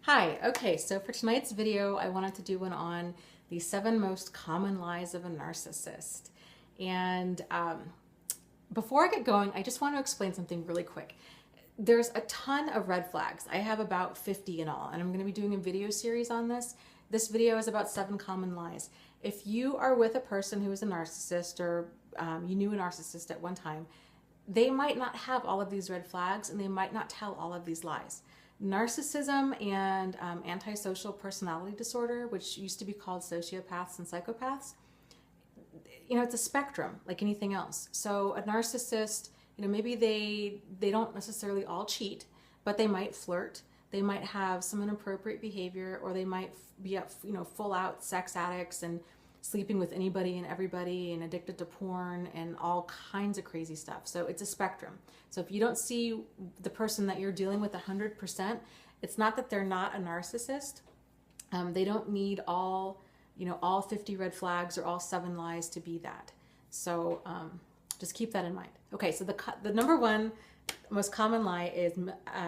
Hi, okay, so for tonight's video, I wanted to do one on the 7 most common lies of a narcissist. And before I get going, I just want to explain something really quick. There's a ton of red flags. I have about 50 in all, and I'm going to be doing a video series on this. This video is about 7 common lies. If you are with a person who is a narcissist or you knew a narcissist at one time, they might not have all of these red flags and they might not tell all of these lies. Narcissism and antisocial personality disorder, which used to be called sociopaths and psychopaths, it's a spectrum like anything else. So a narcissist, maybe they don't necessarily all cheat, but they might flirt, they might have some inappropriate behavior, or they might be full out sex addicts and sleeping with anybody and everybody and addicted to porn and all kinds of crazy stuff. So it's a spectrum. So if you don't see the person that you're dealing with 100%, it's not that they're not a narcissist. They don't need all 50 red flags or all 7 lies to be that. So just keep that in mind. Okay, so the number one most common lie is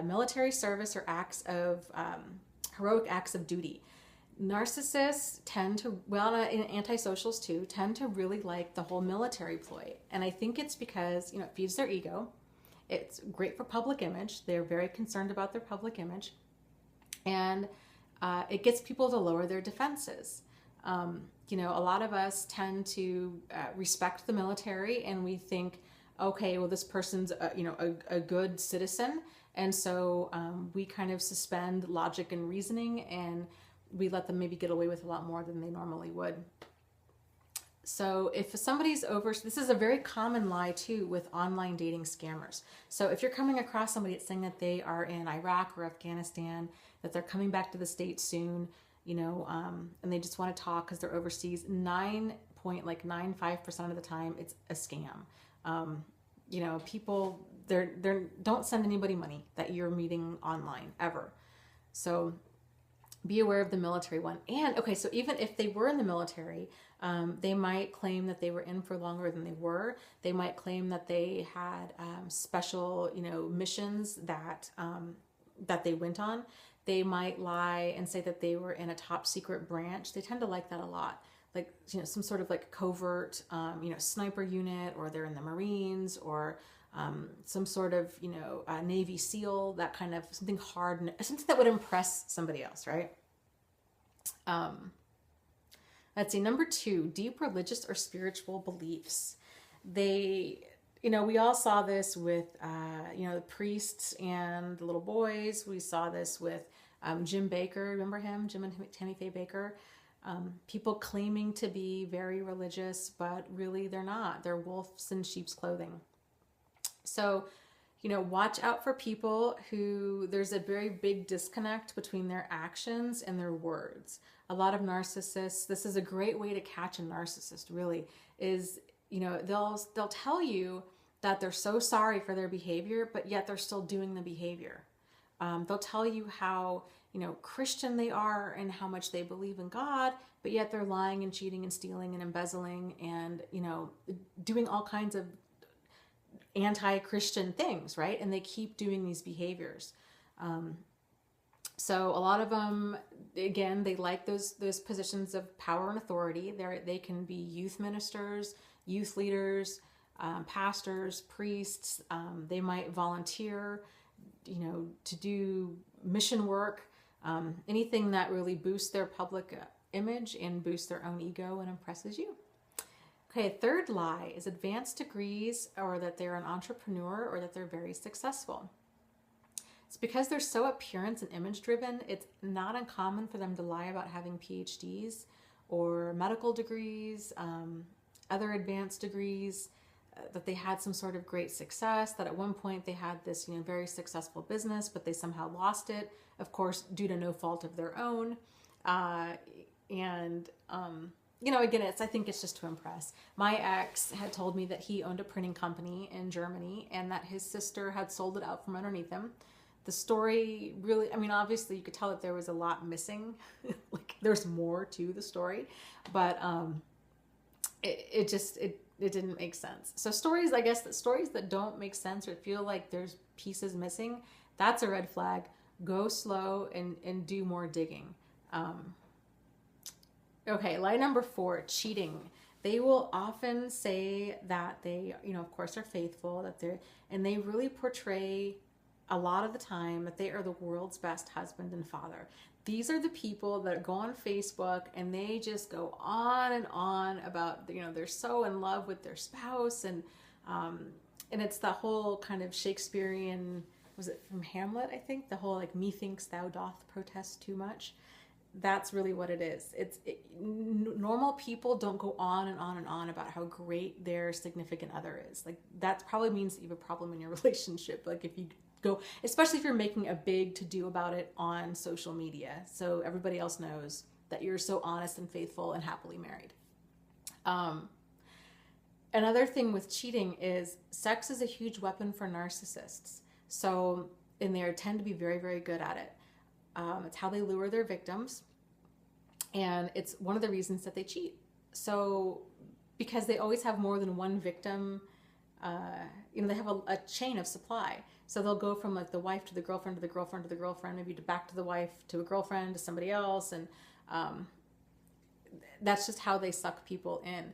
military service or heroic acts of duty. Narcissists tend to, and antisocials too, tend to really like the whole military ploy. And I think it's because, it feeds their ego. It's great for public image. They're very concerned about their public image. And it gets people to lower their defenses. A lot of us tend to respect the military, and we think, okay, well, this person's a good citizen. And so we kind of suspend logic and reasoning, and we let them maybe get away with a lot more than they normally would. So if somebody's this is a very common lie too with online dating scammers. So if you're coming across somebody that's saying that they are in Iraq or Afghanistan, that they're coming back to the States soon, and they just want to talk because they're overseas, 9.95% of the time it's a scam. People, don't send anybody money that you're meeting online ever. So be aware of the military one. And okay, so even if they were in the military, they might claim that they were in for longer than they were. They might claim that they had special, missions that they went on. They might lie and say that they were in a top secret branch. They tend to like that a lot. Like, some sort of like covert, sniper unit, or they're in the Marines, or some sort of, Navy SEAL, that kind of something hard, something that would impress somebody else, right? Let's see, number 2, deep religious or spiritual beliefs. We all saw this with, the priests and the little boys. We saw this with Jim Baker. Remember him? Jim and Tammy Faye Baker. People claiming to be very religious, but really they're not. They're wolves in sheep's clothing. So, watch out for people who there's a very big disconnect between their actions and their words. A lot of narcissists, this is a great way to catch a narcissist, really, is, they'll tell you that they're so sorry for their behavior, but yet they're still doing the behavior. They'll tell you how, Christian they are and how much they believe in God, but yet they're lying and cheating and stealing and embezzling and, doing all kinds of anti-Christian things, right? And they keep doing these behaviors. So a lot of them, again, they like those positions of power and authority. They can be youth ministers, youth leaders, pastors, priests. They might volunteer, to do mission work, anything that really boosts their public image and boosts their own ego and impresses you. Okay, 3rd lie is advanced degrees, or that they're an entrepreneur, or that they're very successful. It's because they're so appearance and image driven, it's not uncommon for them to lie about having PhDs or medical degrees, other advanced degrees, that they had some sort of great success, that at one point they had this very successful business, but they somehow lost it, of course, due to no fault of their own. Again, I think it's just to impress. My ex had told me that he owned a printing company in Germany and that his sister had sold it out from underneath him. The story really, obviously you could tell that there was a lot missing. Like, there's more to the story, but it didn't make sense. So stories that don't make sense or feel like there's pieces missing, that's a red flag. go slow and do more digging. Okay, lie number 4, cheating. They will often say that they, of course, are faithful, and they really portray a lot of the time that they are the world's best husband and father. These are the people that go on Facebook and they just go on and on about, they're so in love with their spouse, and it's the whole kind of Shakespearean, was it from Hamlet, I think? The whole like, methinks thou doth protest too much. That's really what it is. Normal people don't go on and on and on about how great their significant other is. Like, that probably means that you have a problem in your relationship. Like, if you go, especially if you're making a big to-do about it on social media, so everybody else knows that you're so honest and faithful and happily married. Another thing with cheating is sex is a huge weapon for narcissists. So, and they tend to be very, very good at it. It's how they lure their victims, and it's one of the reasons that they cheat. So, because they always have more than one victim, they have a chain of supply. So they'll go from like the wife to the girlfriend to the girlfriend to the girlfriend, maybe back to the wife to a girlfriend to somebody else, and that's just how they suck people in.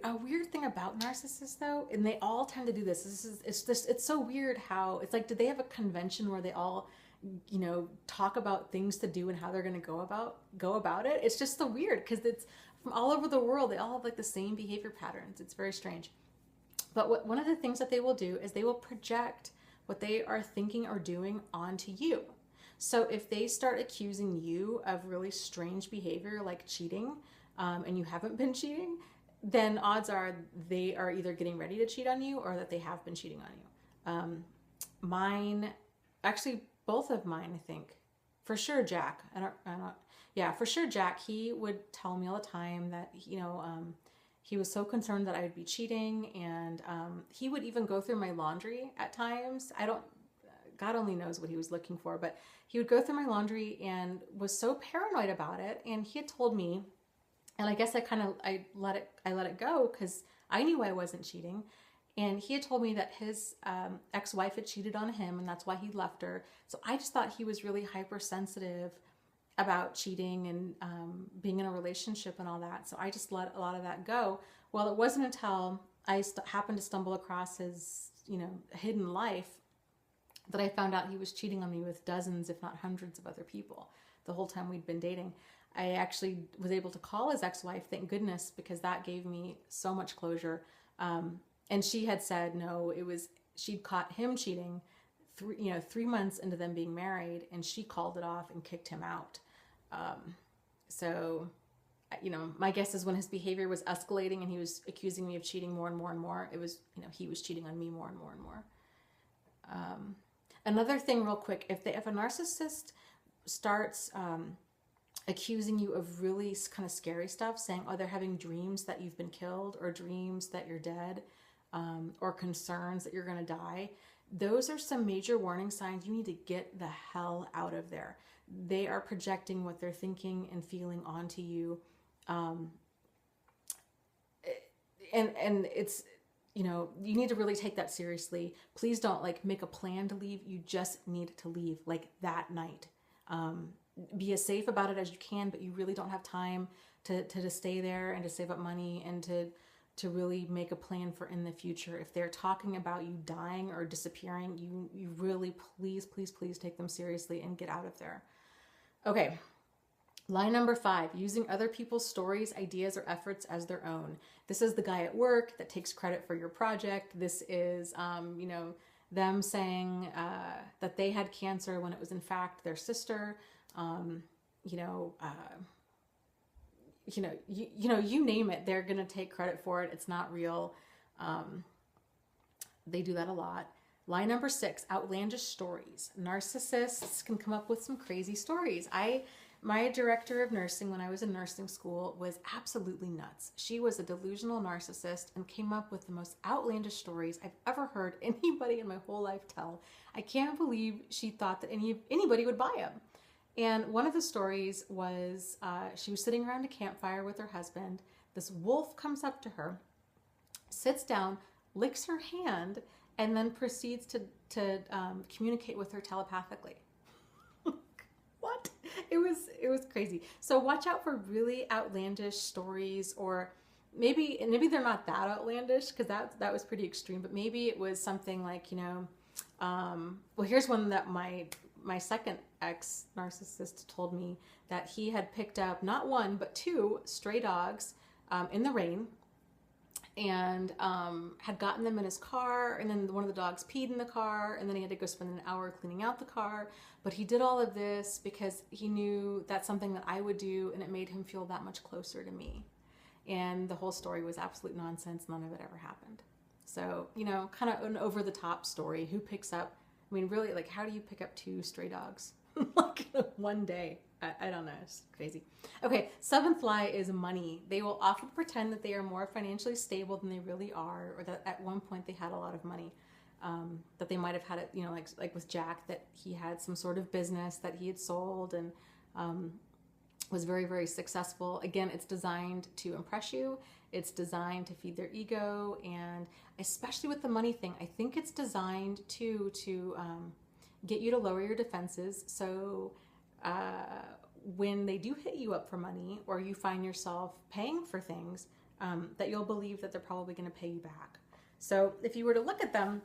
A weird thing about narcissists, though, and they all tend to do this. It's so weird how it's like, do they have a convention where they all talk about things to do and how they're going to go about it? It's just so weird because it's from all over the world. They all have like the same behavior patterns. It's very strange. But one of the things that they will do is they will project what they are thinking or doing onto you. So if they start accusing you of really strange behavior like cheating, and you haven't been cheating, then odds are they are either getting ready to cheat on you or that they have been cheating on you. Actually, both of mine, I think. For sure, Jack. For sure, Jack. He would tell me all the time that, he was so concerned that I would be cheating, and he would even go through my laundry at times. God only knows what he was looking for, but he would go through my laundry and was so paranoid about it. And he had told me, and I guess I let it go because I knew I wasn't cheating. And he had told me that his ex-wife had cheated on him, and that's why he left her. So I just thought he was really hypersensitive about cheating and being in a relationship and all that. So I just let a lot of that go. Well, it wasn't until I happened to stumble across his, hidden life that I found out he was cheating on me with dozens, if not hundreds of other people the whole time we'd been dating. I actually was able to call his ex-wife, thank goodness, because that gave me so much closure. And she had said, no, she'd caught him cheating 3 months into them being married, and she called it off and kicked him out. So, my guess is when his behavior was escalating and he was accusing me of cheating more and more and more, it was, he was cheating on me more and more and more. Another thing real quick, if a narcissist starts accusing you of really kind of scary stuff, saying, oh, they're having dreams that you've been killed, or dreams that you're dead, or concerns that you're going to die, those are some major warning signs. You need to get the hell out of there. They are projecting what they're thinking and feeling onto you. And it's, you need to really take that seriously. Please don't make a plan to leave. You just need to leave that night. Be as safe about it as you can, but you really don't have time to stay there and to save up money and to really make a plan for in the future. If they're talking about you dying or disappearing, you really, please, please, please take them seriously and get out of there. Okay. Lie number 5, using other people's stories, ideas, or efforts as their own. This is the guy at work that takes credit for your project. This is, them saying that they had cancer when it was in fact their sister. You name it, they're going to take credit for it. It's not real. They do that a lot. Lie number 6, outlandish stories. Narcissists can come up with some crazy stories. My director of nursing when I was in nursing school was absolutely nuts. She was a delusional narcissist and came up with the most outlandish stories I've ever heard anybody in my whole life tell. I can't believe she thought that anybody would buy them. And one of the stories was she was sitting around a campfire with her husband. This wolf comes up to her, sits down, licks her hand, and then proceeds to communicate with her telepathically. was crazy. So watch out for really outlandish stories, or maybe they're not that outlandish, because that was pretty extreme, but maybe it was something like, well, here's one that my second ex narcissist told me, that he had picked up not one but two stray dogs in the rain, and had gotten them in his car, and then one of the dogs peed in the car, and then he had to go spend an hour cleaning out the car. But he did all of this because he knew that's something that I would do, and it made him feel that much closer to me. And the whole story was absolute nonsense. None of it ever happened. So, kind of an over-the-top story. Who picks up, I mean, really, like, how do you pick up two stray dogs like one day? I don't know. It's crazy. Okay, seventh lie is money. They will often pretend that they are more financially stable than they really are, or that at one point they had a lot of money. That they might have had it, like with Jack, that he had some sort of business that he had sold and was very, very successful. Again, it's designed to impress you. It's designed to feed their ego, and especially with the money thing, I think it's designed to get you to lower your defenses. So when they do hit you up for money, or you find yourself paying for things, that you'll believe that they're probably going to pay you back. So if you were to look at them,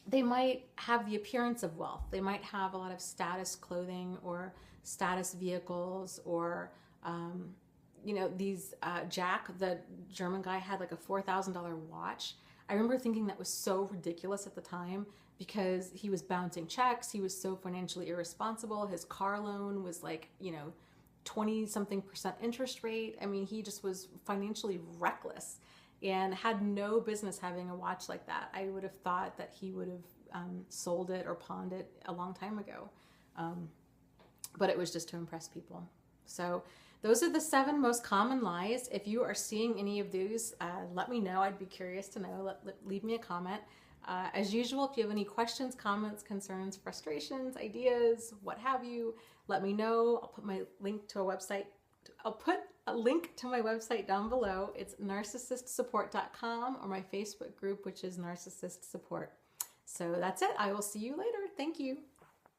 they might have the appearance of wealth. They might have a lot of status clothing or status vehicles, or these Jack, the German guy, had like a $4,000 watch. I remember thinking that was so ridiculous at the time, because he was bouncing checks. He was so financially irresponsible. His car loan was like, 20-something% interest rate. I mean, he just was financially reckless and had no business having a watch like that. I would have thought that he would have sold it or pawned it a long time ago. But it was just to impress people. So those are the 7 most common lies. If you are seeing any of these, let me know. I'd be curious to know. Leave me a comment. As usual, if you have any questions, comments, concerns, frustrations, ideas, what have you, let me know. I'll put a link to my website down below. It's narcissistsupport.com, or my Facebook group, which is Narcissist Support. So that's it. I will see you later. Thank you.